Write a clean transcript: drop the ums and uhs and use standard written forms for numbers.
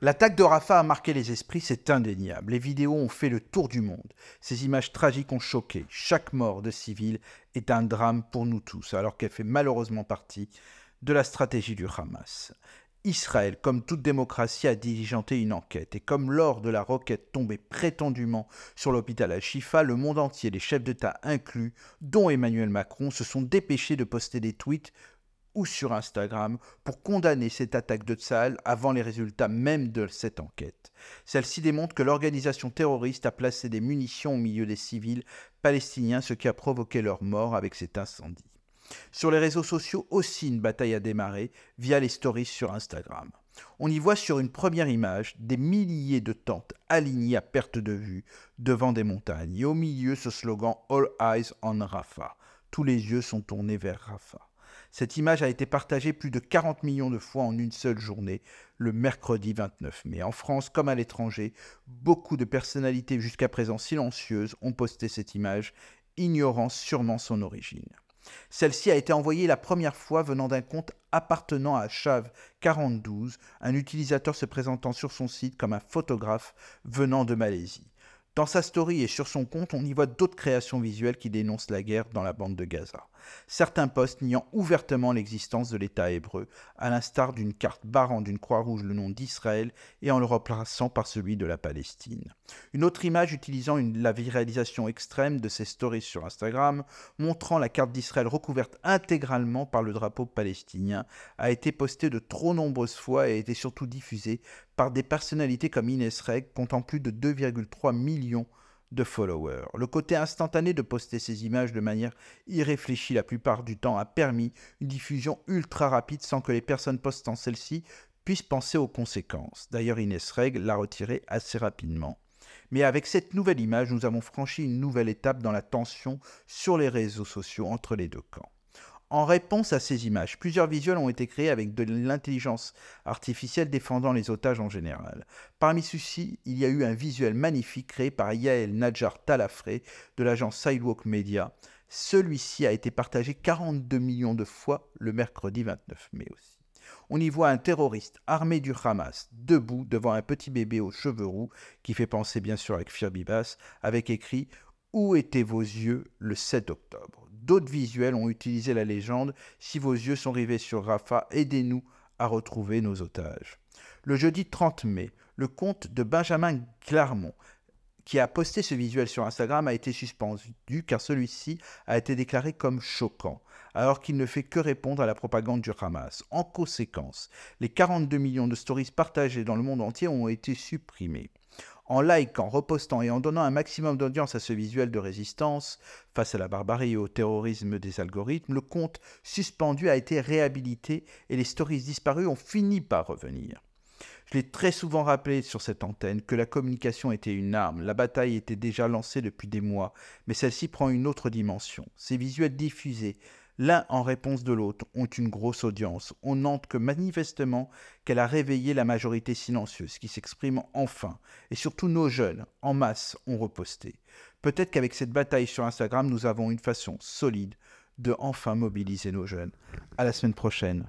L'attaque de Rafah a marqué les esprits, c'est indéniable. Les vidéos ont fait le tour du monde. Ces images tragiques ont choqué. Chaque mort de civil est un drame pour nous tous, alors qu'elle fait malheureusement partie de la stratégie du Hamas. Israël, comme toute démocratie, a diligenté une enquête. Et comme lors de la roquette tombée prétendument sur l'hôpital Al-Shifa, le monde entier, les chefs d'État inclus, dont Emmanuel Macron, se sont dépêchés de poster des tweets ou sur Instagram pour condamner cette attaque de Tsahal avant les résultats même de cette enquête. Celle-ci démontre que l'organisation terroriste a placé des munitions au milieu des civils palestiniens, ce qui a provoqué leur mort avec cet incendie. Sur les réseaux sociaux aussi, une bataille a démarré via les stories sur Instagram. On y voit sur une première image des milliers de tentes alignées à perte de vue devant des montagnes et au milieu ce slogan « All eyes on Rafah ». Tous les yeux sont tournés vers Rafah. Cette image a été partagée plus de 40 millions de fois en une seule journée, le mercredi 29 mai. En France comme à l'étranger, beaucoup de personnalités jusqu'à présent silencieuses ont posté cette image, ignorant sûrement son origine. Celle-ci a été envoyée la première fois venant d'un compte appartenant à Chav42, un utilisateur se présentant sur son site comme un photographe venant de Malaisie. Dans sa story et sur son compte, on y voit d'autres créations visuelles qui dénoncent la guerre dans la bande de Gaza. Certains posts niant ouvertement l'existence de l'État hébreu, à l'instar d'une carte barrant d'une croix rouge le nom d'Israël et en le remplaçant par celui de la Palestine. Une autre image utilisant la viralisation extrême de ces stories sur Instagram, montrant la carte d'Israël recouverte intégralement par le drapeau palestinien, a été postée de trop nombreuses fois et a été surtout diffusée par des personnalités comme Inès Reg, comptant plus de 2,3 millions de followers. Le côté instantané de poster ces images de manière irréfléchie la plupart du temps a permis une diffusion ultra rapide sans que les personnes postant celles-ci puissent penser aux conséquences. D'ailleurs, Inès Reg l'a retirée assez rapidement. Mais avec cette nouvelle image, nous avons franchi une nouvelle étape dans la tension sur les réseaux sociaux entre les deux camps. En réponse à ces images, plusieurs visuels ont été créés avec de l'intelligence artificielle défendant les otages en général. Parmi ceux-ci, il y a eu un visuel magnifique créé par Yael Nadjar Talafré de l'agence Sidewalk Media. Celui-ci a été partagé 42 millions de fois le mercredi 29 mai aussi. On y voit un terroriste armé du Hamas, debout devant un petit bébé aux cheveux roux, qui fait penser bien sûr à Kfir Bibas, avec écrit « Où étaient vos yeux le 7 octobre ?» D'autres visuels ont utilisé la légende « Si vos yeux sont rivés sur Rafah, aidez-nous à retrouver nos otages ». Le jeudi 30 mai, le compte de Benjamin Clermont, qui a posté ce visuel sur Instagram, a été suspendu car celui-ci a été déclaré comme choquant, alors qu'il ne fait que répondre à la propagande du Hamas. En conséquence, les 42 millions de stories partagées dans le monde entier ont été supprimées. En likant, repostant et en donnant un maximum d'audience à ce visuel de résistance face à la barbarie et au terrorisme des algorithmes, le compte suspendu a été réhabilité et les stories disparues ont fini par revenir. Je l'ai très souvent rappelé sur cette antenne que la communication était une arme, la bataille était déjà lancée depuis des mois, mais celle-ci prend une autre dimension. Ces visuels diffusés, l'un en réponse de l'autre, ont une grosse audience. On note que manifestement qu'elle a réveillé la majorité silencieuse qui s'exprime enfin. Et surtout nos jeunes, en masse, ont reposté. Peut-être qu'avec cette bataille sur Instagram, nous avons une façon solide de enfin mobiliser nos jeunes. À la semaine prochaine.